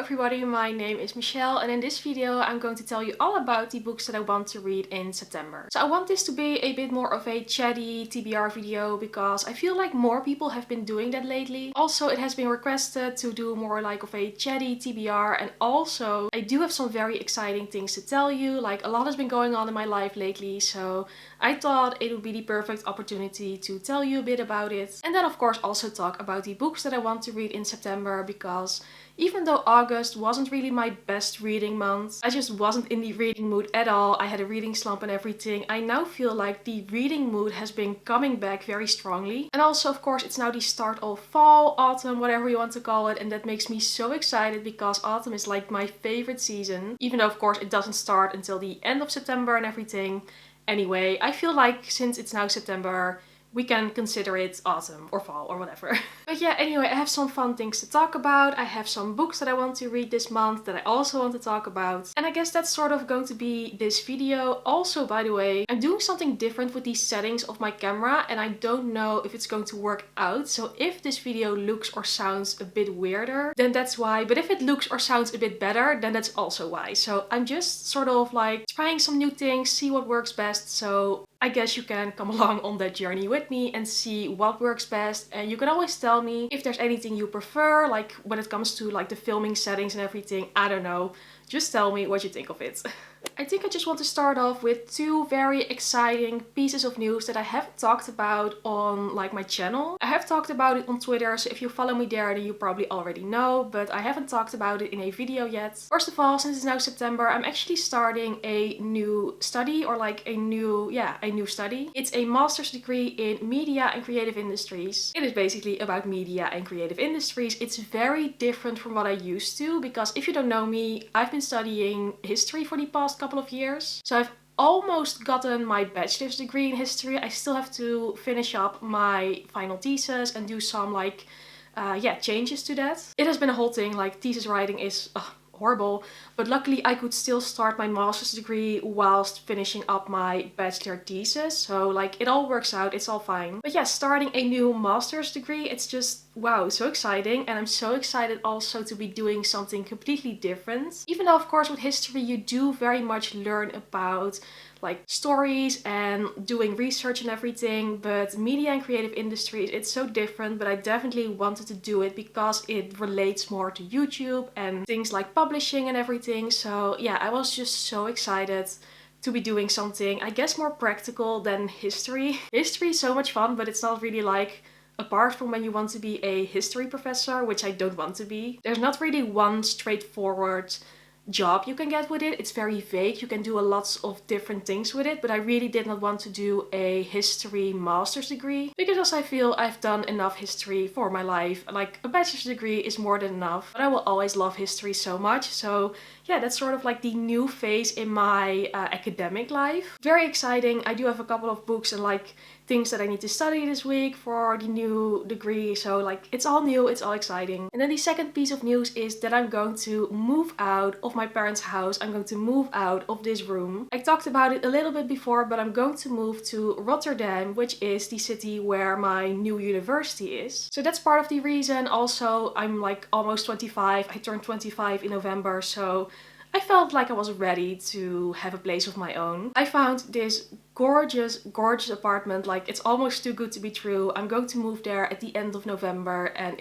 everybody, my name is Michelle and in this video I'm going to tell you all about the books that I want to read in September. So I want this to be a bit more of a chatty TBR video because I feel like more people have been doing that lately. Also, it has been requested to do more like of a chatty TBR, and also I do have some very exciting things to tell you. Like, a lot has been going on in my life lately, so I thought it would be the perfect opportunity to tell you a bit about it. And then of course also talk about the books that I want to read in September, because even though August wasn't really my best reading month, I just wasn't in the reading mood at all. I had a reading slump and everything. I now feel like the reading mood has been coming back very strongly. And also, of course, it's now the start of fall, autumn, whatever you want to call it. And that makes me so excited because autumn is like my favorite season. Even though, of course, it doesn't start until the end of September and everything. Anyway, I feel like since it's now September, we can consider it autumn or fall or whatever. But yeah, anyway, I have some fun things to talk about. I have some books that I want to read this month that I also want to talk about. And I guess that's sort of going to be this video. Also, by the way, I'm doing something different with the settings of my camera and I don't know if it's going to work out. So if this video looks or sounds a bit weirder, then that's why. But if it looks or sounds a bit better, then that's also why. So I'm just sort of like trying some new things, see what works best. So I guess you can come along on that journey with me and see what works best. And you can always tell me if there's anything you prefer, like when it comes to like the filming settings and everything. I don't know. Just tell me what you think of it. I think I just want to start off with two very exciting pieces of news that I haven't talked about on like my channel. I have talked about it on Twitter, so if you follow me there then you probably already know, but I haven't talked about it in a video yet. First of all, since it's now September, I'm actually starting a new study, or like a new study. It's a master's degree in media and creative industries. It is basically about media and creative industries. It's very different from what I used to, because if you don't know me, I've been studying history for the past couple of years. So I've almost gotten my bachelor's degree in history. I still have to finish up my final thesis and do some like changes to that. It has been a whole thing. Like, thesis writing is horrible, but luckily I could still start my master's degree whilst finishing up my bachelor thesis, so like it all works out, it's all fine. But yeah, starting a new master's degree, it's just wow, so exciting. And I'm so excited also to be doing something completely different. Even though of course with history you do very much learn about like stories and doing research and everything, but media and creative industries, it's so different. But I definitely wanted to do it because it relates more to YouTube and things like publishing and everything. So yeah, I was just so excited to be doing something, I guess, more practical than history. History is so much fun, but it's not really like, apart from when you want to be a history professor, which I don't want to be, there's not really one straightforward job you can get with it. It's very vague. You can do a lot of different things with it, but I really did not want to do a history master's degree because I feel I've done enough history for my life. Like, a bachelor's degree is more than enough, but I will always love history so much. So yeah, that's sort of like the new phase in my academic life. Very exciting. I do have a couple of books and like things that I need to study this week for the new degree. So like, it's all new, it's all exciting. And then the second piece of news is that I'm going to move out of my parents' house. I'm going to move out of this room. I talked about it a little bit before, but I'm going to move to Rotterdam, which is the city where my new university is. So that's part of the reason. Also, I'm like almost 25. I turned 25 in November, so I felt like I was ready to have a place of my own. I found this gorgeous apartment. Like, it's almost too good to be true. I'm going to move there at the end of November and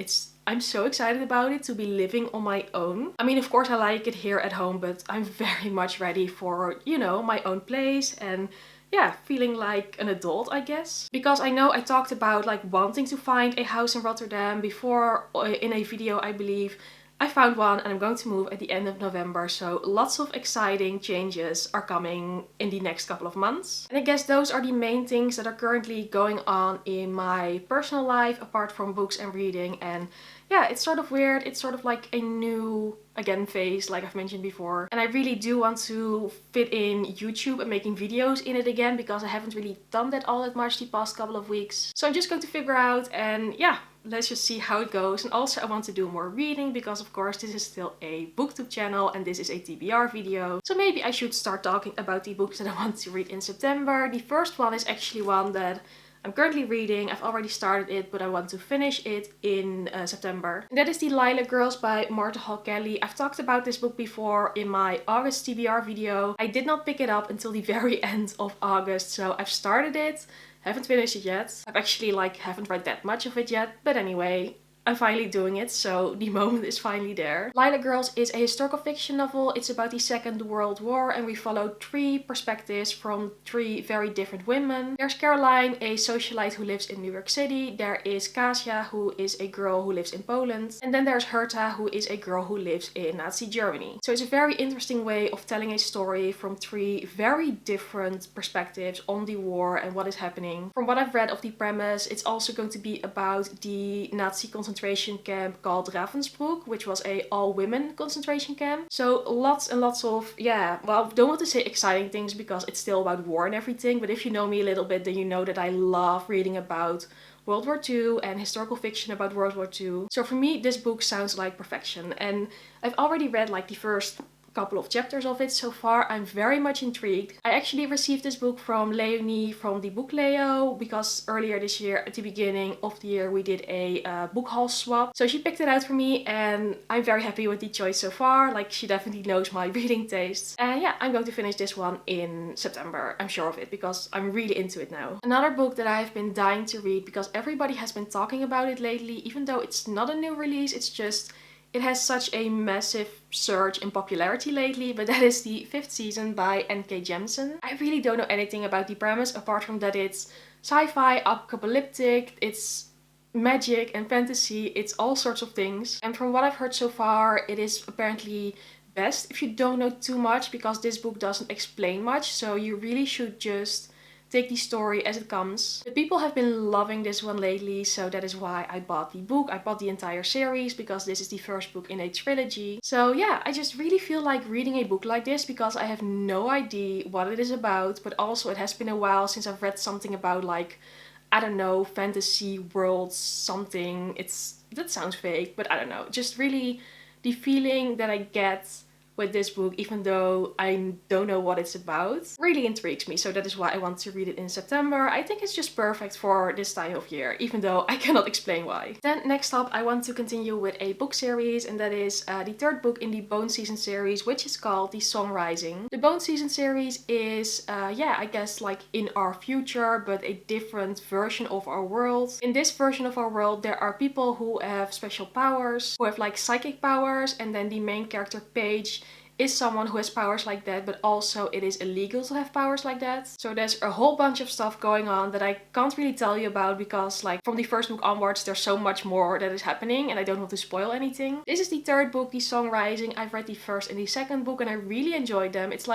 I'm so excited about it, to be living on my own. I mean, of course I like it here at home, but I'm very much ready for, you know, my own place and yeah, feeling like an adult, I guess. Because I know I talked about like wanting to find a house in Rotterdam before in a video, I believe. I found one and I'm going to move at the end of November, so lots of exciting changes are coming in the next couple of months. And I guess those are the main things that are currently going on in my personal life, apart from books and reading. And yeah, it's sort of weird. It's sort of like a new, again, phase, like I've mentioned before. And I really do want to fit in YouTube and making videos in it again, because I haven't really done that all that much the past couple of weeks. So I'm just going to figure out, and yeah, let's just see how it goes. And also I want to do more reading because of course this is still a booktube channel and this is a TBR video. So maybe I should start talking about the books that I want to read in September. The first one is actually one that I'm currently reading. I've already started it, but I want to finish it in September. And that is The Lilac Girls by Martha Hall Kelly. I've talked about this book before in my August TBR video. I did not pick it up until the very end of August, so I've started it. Haven't finished it yet. I've actually haven't read that much of it yet, but anyway, I'm finally doing it, so the moment is finally there. Lilac Girls is a historical fiction novel. It's about the Second World War, and we follow 3 perspectives from 3 very different women. There's Caroline, a socialite who lives in New York City. There is Kasia, who is a girl who lives in Poland. And then there's Herta, who is a girl who lives in Nazi Germany. So it's a very interesting way of telling a story from 3 very different perspectives on the war and what is happening. From what I've read of the premise, it's also going to be about the Nazi concentration camp called Ravensbrück, which was a all-women concentration camp. So lots and lots of, yeah, well, I don't want to say exciting things because it's still about war and everything, but if you know me a little bit, then you know that I love reading about World War II and historical fiction about World War II. So for me, this book sounds like perfection, and I've already read the first couple of chapters of it so far. I'm very much intrigued. I actually received this book from Leonie from the book Leo, because earlier this year at the beginning of the year we did a book haul swap. So she picked it out for me and I'm very happy with the choice so far. She definitely knows my reading tastes. And yeah, I'm going to finish this one in September. I'm sure of it because I'm really into it now. Another book that I've been dying to read because everybody has been talking about it lately, even though it's not a new release, it's just it has such a massive surge in popularity lately, but that is the 5th season by N.K. Jemisin. I really don't know anything about the premise apart from that it's sci-fi, apocalyptic, it's magic and fantasy, it's all sorts of things. And from what I've heard so far, it is apparently best if you don't know too much because this book doesn't explain much, so you really should just take the story as it comes. But people have been loving this one lately, so that is why I bought the book. I bought the entire series because this is the first book in a trilogy. So yeah, I just really feel like reading a book like this because I have no idea what it is about, but also it has been a while since I've read something about I don't know, fantasy world something. That sounds fake, but I don't know. Just really the feeling that I get with this book, even though I don't know what it's about, really intrigues me. So that is why I want to read it in September. I think it's just perfect for this time of year, even though I cannot explain why. Then next up, I want to continue with a book series, and that is the 3rd book in the Bone Season series, which is called The Song Rising. The Bone Season series is, yeah, I guess in our future, but a different version of our world. In this version of our world, there are people who have special powers, who have psychic powers, and then the main character Paige is someone who has powers like that, but also it is illegal to have powers like that. So there's a whole bunch of stuff going on that I can't really tell you about because from the 1st book onwards there's so much more that is happening and I don't want to spoil anything. This is the 3rd book, The Song Rising. I've read the 1st and the 2nd book and I really enjoyed them. It's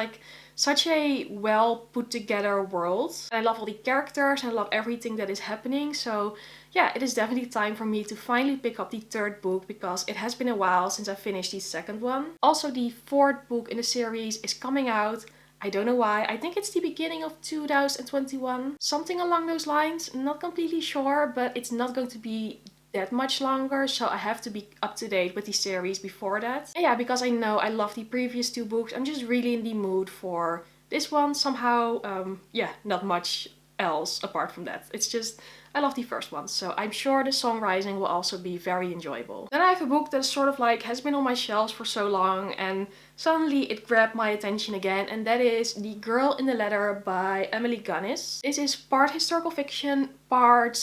such a well put together world. And I love all the characters and I love everything that is happening. So yeah, it is definitely time for me to finally pick up the 3rd book because it has been a while since I finished the 2nd one. Also, the 4th book in the series is coming out. I don't know why. I think it's the beginning of 2021. Something along those lines. Not completely sure, but it's not going to be that much longer, so I have to be up to date with the series before that. And yeah, because I know I love the previous 2 books, I'm just really in the mood for this one somehow. Yeah, not much else apart from that. It's just I love the 1st one, so I'm sure The Song Rising will also be very enjoyable. Then I have a book that sort of has been on my shelves for so long and suddenly it grabbed my attention again, and that is The Girl in the Letter by Emily Gunness. This is part historical fiction, part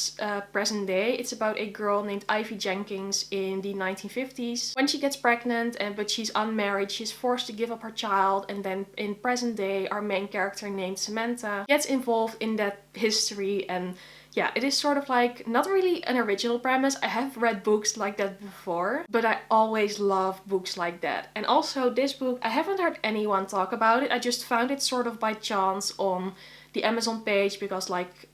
present day. It's about a girl named Ivy Jenkins in the 1950s. When she gets pregnant but she's unmarried, she's forced to give up her child, and then in present day our main character named Samantha gets involved in that history. And yeah, it is sort of not really an original premise. I have read books like that before, but I always love books like that. And also this book, I haven't heard anyone talk about it. I just found it sort of by chance on the Amazon page because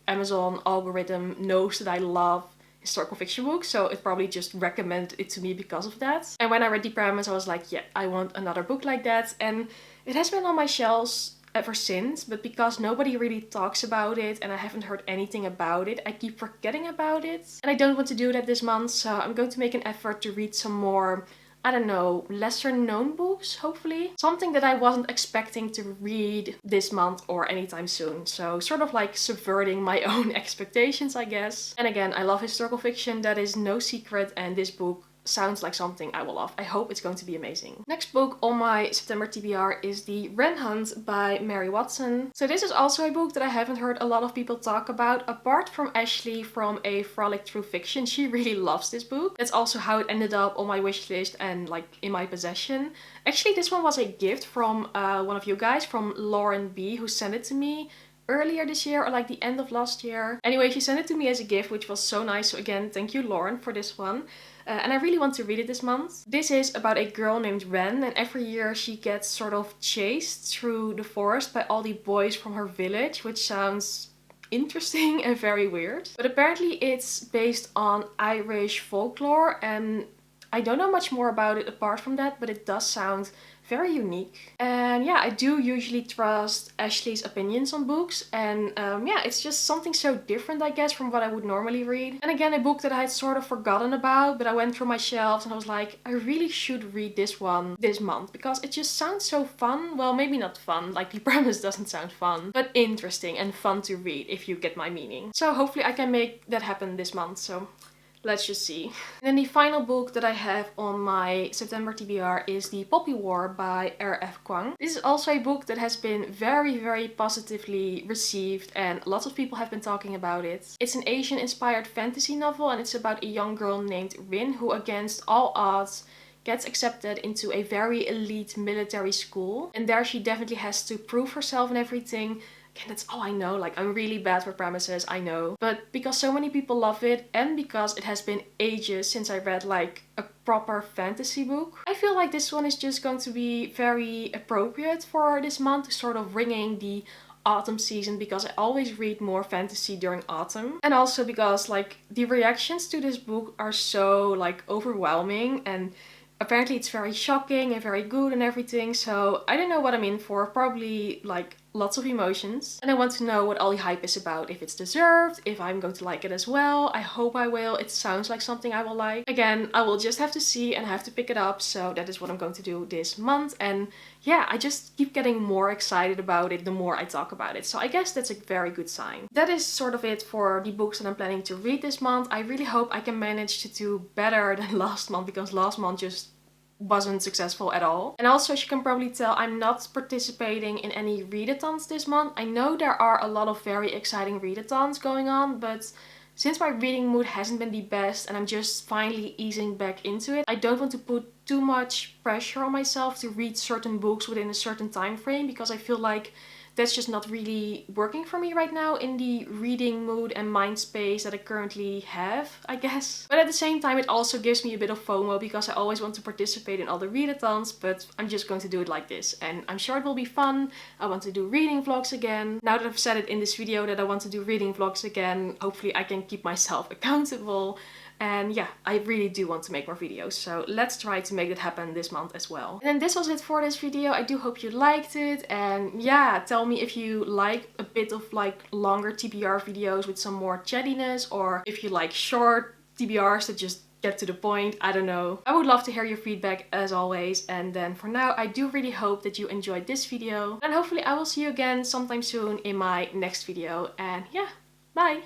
Amazon algorithm knows that I love historical fiction books, so it probably just recommended it to me because of that. And when I read the premise, I was like, yeah, I want another book like that. And it has been on my shelves ever since, but because nobody really talks about it and I haven't heard anything about it, I keep forgetting about it. And I don't want to do that this month, so I'm going to make an effort to read some more I don't know, lesser known books, hopefully. Something that I wasn't expecting to read this month or anytime soon. So sort of like subverting my own expectations, I guess. And again, I love historical fiction, that is no secret, and this book sounds like something I will love. I hope it's going to be amazing. Next book on my September TBR is The Wren Hunt by Mary Watson. So this is also a book that I haven't heard a lot of people talk about, apart from Ashleigh from A Frolic Through Fiction. She really loves this book. That's also how it ended up on my wish list and like in my possession. Actually, this one was a gift from one of you guys, from Lauren B, who sent it to me earlier this year or like the end of last year. Anyway, she sent it to me as a gift, which was so nice. So again, thank you, Lauren, for this one. And I really want to read it this month. This is about a girl named Wren, and every year she gets sort of chased through the forest by all the boys from her village, which sounds interesting and very weird. But apparently it's based on Irish folklore, and I don't know much more about it apart from that, but it does sound very unique. And yeah, I do usually trust Ashleigh's opinions on books, and yeah, it's just something so different, I guess, from what I would normally read. And again, a book that I had sort of forgotten about, but I went through my shelves and I was like, I really should read this one this month because it just sounds so fun. Well, maybe not fun, like the premise doesn't sound fun, but interesting and fun to read, if you get my meaning. So hopefully I can make that happen this month. So let's just see. And then the final book that I have on my September TBR is The Poppy War by R.F. Kuang. This is also a book that has been very positively received, and lots of people have been talking about it. It's an Asian inspired fantasy novel, and it's about a young girl named Rin who, against all odds, gets accepted into a very elite military school. And there she definitely has to prove herself and everything. Again, that's all I know. Like, I'm really bad with premises, I know. But because so many people love it, and because it has been ages since I read like a proper fantasy book, I feel like this one is just going to be very appropriate for this month, sort of ringing the autumn season, because I always read more fantasy during autumn. And also because like the reactions to this book are so like overwhelming, and apparently it's very shocking and very good and everything. So I don't know what I'm in for. Probably like lots of emotions. And I want to know what all the hype is about, if it's deserved, if I'm going to like it as well. I hope I will. It sounds like something I will like. Again, I will just have to see and have to pick it up. So that is what I'm going to do this month. And yeah, I just keep getting more excited about it the more I talk about it. So I guess that's a very good sign. That is sort of it for the books that I'm planning to read this month. I really hope I can manage to do better than last month, because last month just wasn't successful at all. And also, as you can probably tell, I'm not participating in any readathons this month. I know there are a lot of very exciting readathons going on, but since my reading mood hasn't been the best and I'm just finally easing back into it, I don't want to put too much pressure on myself to read certain books within a certain time frame, because I feel like that's just not really working for me right now in the reading mood and mind space that I currently have, I guess. But at the same time, it also gives me a bit of FOMO, because I always want to participate in all the readathons, but I'm just going to do it like this. And I'm sure it will be fun. I want to do reading vlogs again. Now that I've said it in this video that I want to do reading vlogs again, hopefully I can keep myself accountable. And yeah, I really do want to make more videos, so let's try to make that happen this month as well. And then this was it for this video. I do hope you liked it, and yeah, tell me if you like a bit of like longer TBR videos with some more chattiness, or if you like short TBRs that just get to the point. I don't know. I would love to hear your feedback as always. And then for now, I do really hope that you enjoyed this video, and hopefully I will see you again sometime soon in my next video. And yeah, bye!